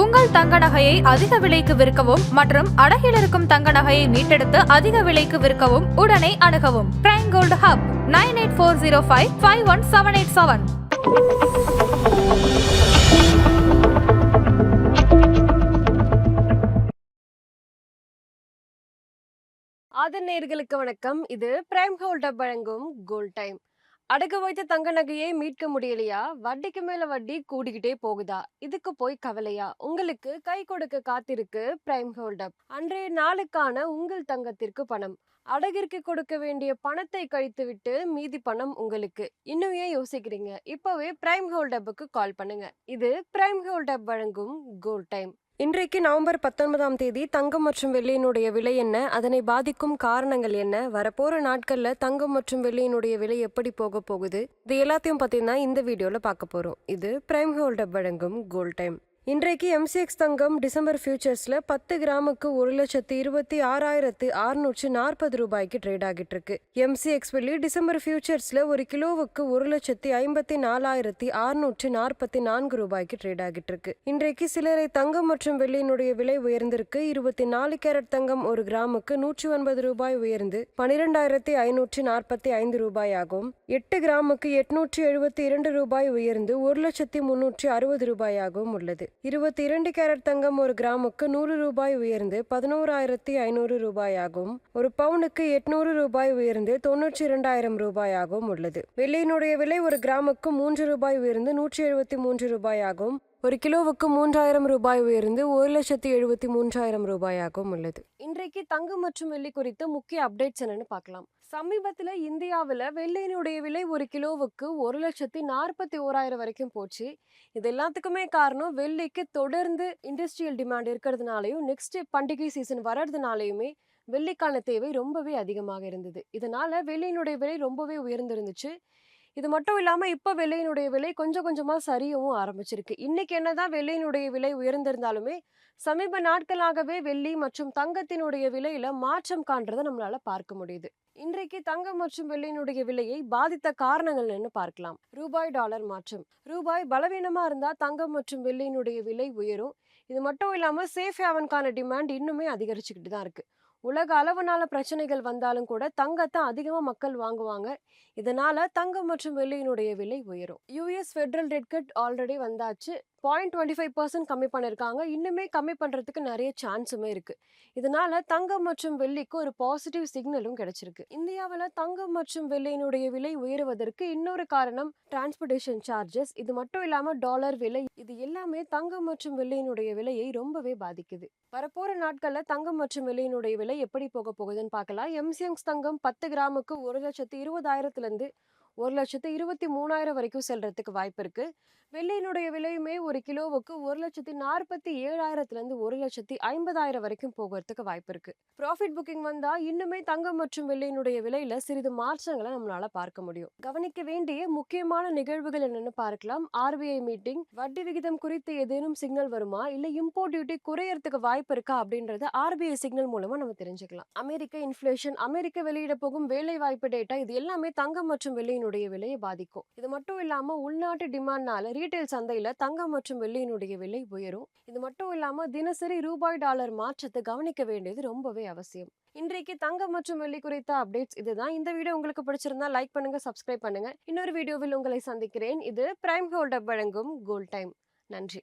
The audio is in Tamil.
உங்கள் தங்க நகையை அதிக விலைக்கு விற்கவும் மற்றும் அடகில் இருக்கும் தங்க நகையை மீட்டெடுத்து அதிக விலைக்கு விற்கவும் உடனே அணுகவும். Prime gold hub 9840551787. ஆதன் நேயர்களுக்கு வணக்கம். இது பிரைம் கோல்ட் வழங்கும் கோல்ட் டைம். அடகு வைத்த தங்க நகையை மீட்க முடியலையா? வட்டிக்கு மேல வட்டி கூடிக்கிட்டே போகுதா? இதுக்கு போய் கவலையா? உங்களுக்கு கை கொடுக்க காத்திருக்கு பிரைம் கோல்ட். அன்றைய நாளுக்கான உங்கள் தங்கத்திற்கு பணம். அடகிற்கு கொடுக்க வேண்டிய பணத்தை கழித்து விட்டு மீதி பணம் உங்களுக்கு. இன்னும் ஏன் யோசிக்கிறீங்க? இப்பவே பிரைம் கோல்ட் கால் பண்ணுங்க. இது பிரைம் கோல்ட் வழங்கும் கோல்ட் டைம். இன்றைக்கு நவம்பர் 19ஆம் தேதி தங்கம் மற்றும் வெள்ளியினுடைய விலை என்ன, அதனை பாதிக்கும் காரணங்கள் என்ன, வரப்போற நாட்கள்ல தங்கம் மற்றும் வெள்ளியினுடைய விலை எப்படி போக போகுது, இது எல்லாத்தையும் பத்தி தான் இந்த வீடியோல பார்க்க போறோம். இது பிரைம் கோல்ட் வழங்கும் கோல்ட் டைம். இன்றைக்கு MCX தங்கம் டிசம்பர் ஃபியூச்சர்ஸ்ல 10 கிராமுக்கு 1,26,640 ரூபாய்க்கு ட்ரேட் ஆகிட்டு இருக்கு. MCX வெள்ளி டிசம்பர் ஃபியூச்சர்ஸ்ல ஒரு கிலோவுக்கு 1,54,644 ரூபாய்க்கு ட்ரேட் ஆகிட்டு இருக்கு. இன்றைக்கு சிலரை தங்கம் மற்றும் வெள்ளியினுடைய விலை உயர்ந்திருக்கு. 24 கேரட் தங்கம் ஒரு கிராமுக்கு 109 ரூபாய் உயர்ந்து 12,545 ரூபாய் ஆகும். 8 கிராமுக்கு 872 ரூபாய் உயர்ந்து 1,360 ரூபாயாகவும் உள்ளது. 22 கேரட் தங்கம் ஒரு கிராமுக்கு 100 ரூபாய் உயர்ந்து 11,500 ரூபாயாகவும், ஒரு பவுனுக்கு 800 ரூபாய் உயர்ந்து 92,000 ரூபாயாகவும் உள்ளது. வெள்ளியினுடைய விலை ஒரு கிராமுக்கு 3 ரூபாய் உயர்ந்து 173 ரூபாயாகவும், ஒரு கிலோவுக்கு 3,000 ரூபாய் உயர்ந்து 1,73,000 ரூபாயாகவும் உள்ளது. இன்றைக்கு தங்கம் மற்றும் வெள்ளி குறித்த முக்கிய அப்டேட்ஸ் என்னன்னு பார்க்கலாம். சமீபத்துல இந்தியாவில் வெள்ளியினுடைய விலை ஒரு கிலோவுக்கு 1,41,000 வரைக்கும் போச்சு. இது எல்லாத்துக்குமே காரணம் வெள்ளிக்கு தொடர்ந்து இண்டஸ்ட்ரியல் டிமாண்ட் இருக்கிறதுனாலையும் நெக்ஸ்ட் பண்டிகை சீசன் வர்றதுனாலையுமே வெள்ளிக்கான தேவை ரொம்பவே அதிகமாக இருந்தது. இதனால வெள்ளியினுடைய விலை ரொம்பவே உயர்ந்திருந்துச்சு. இது மட்டும் இல்லாம இப்ப வெள்ளியினுடைய விலை கொஞ்சம் கொஞ்சமா சரியவும் ஆரம்பிச்சிருக்கு. இன்னைக்கு என்னதான் வெள்ளியினுடைய விலை உயர்ந்திருந்தாலுமே சமீப நாட்களாகவே வெள்ளி மற்றும் தங்கத்தினுடைய விலையில மாற்றம் காண்றதை நம்மளால பார்க்க முடியுது. இன்றைக்கு தங்கம் மற்றும் வெள்ளியினுடைய விலையை பாதித்த காரணங்கள் என்ன பார்க்கலாம். ரூபாய் டாலர் மாற்றம். ரூபாய் பலவீனமா இருந்தா தங்கம் மற்றும் வெள்ளியினுடைய விலை உயரும். இது மட்டும் இல்லாம சேஃப் ஹேவனுக்கான டிமாண்ட் இன்னுமே அதிகரிச்சுக்கிட்டு தான் இருக்கு. உலக அளவுனால பிரச்சனைகள் வந்தாலும் கூட தங்கத்தை அதிகமா மக்கள் வாங்குவாங்க. இதனால தங்கம் மற்றும் வெள்ளியினுடைய விலை உயரும். US federal rate cut already வந்தாச்சு. 0.25% கம்மி பண்ணிருக்காங்க. இன்னுமே கம்மி பண்றதுக்கு நிறைய சான்ஸுமே இருக்கு. இதனால தங்கம் மற்றும் வெள்ளிக்கு ஒரு பாசிட்டிவ் சிக்னலும் கிடைச்சிருக்கு. இந்தியாவில் தங்கம் மற்றும் வெள்ளியினுடைய விலை உயருவதற்கு இன்னொரு காரணம் டிரான்ஸ்போர்டேஷன் சார்ஜஸ். இது மட்டும் இல்லாம டாலர் விலை, இது எல்லாமே தங்கம் மற்றும் வெள்ளியினுடைய விலையை ரொம்பவே பாதிக்குது. வரப்போற நாட்கள்ல தங்கம் மற்றும் வெள்ளியினுடைய விலை எப்படி போக போகுதுன்னு பார்க்கலாம். MCX தங்கம் 10 கிராமுக்கு 1,20,000 1,23,000 வரைக்கும் செல்றதுக்கு வாய்ப்பு இருக்கு. வெள்ளியினுடைய விலையுமே ஒரு கிலோவுக்கு 1,47,000 1,50,000 வரைக்கும் போகிறதுக்கு வாய்ப்பு இருக்கு. ப்ராஃபிட் புக்கிங் வந்தா இன்னுமே தங்கம் மற்றும் வெள்ளியினுடைய விலையில சிறிது மாற்றங்களை நம்மளால பார்க்க முடியும். கவனிக்க வேண்டிய முக்கியமான நிகழ்வுகள் என்னன்னு பார்க்கலாம். RBI மீட்டிங், வட்டி விகிதம் குறித்து ஏதேனும் சிக்னல் வருமா, இல்ல இம்போர்ட் டியூட்டி குறையறதுக்கு வாய்ப்பு இருக்கா அப்படின்றத RBI சிக்னல் மூலமா நம்ம தெரிஞ்சுக்கலாம். அமெரிக்க இன்ஃபிளேஷன், அமெரிக்க வெளியிட போகும் வேலை வாய்ப்பு டேட்டா, இது எல்லாமே தங்கம் மற்றும் வெள்ளியினுடைய விலையை பாதிக்கும். இது மட்டும் இல்லாம உள்நாட்டு டிமாண்ட்னால ரீட்டைல் சந்தையில தங்கம் மற்றும் வெள்ளியினுடைய விலை உயரும். இது மட்டும் இல்லாம தினசரி ரூபாய் டாலர் மாற்றத்தை கவனிக்க வேண்டியது ரொம்பவே அவசியம். இன்றைக்கு தங்கம் மற்றும் வெள்ளி குறித்த அப்டேட்ஸ் இதுதான். இந்த வீடியோ உங்களுக்கு பிடிச்சிருந்தா லைக் பண்ணுங்க, சப்ஸ்கிரைப் பண்ணுங்க. இன்னொரு வீடியோவில் உங்களை சந்திக்கிறேன். இது பிரைம் கோல்ட் வழங்கும் கோல்ட் டைம். நன்றி.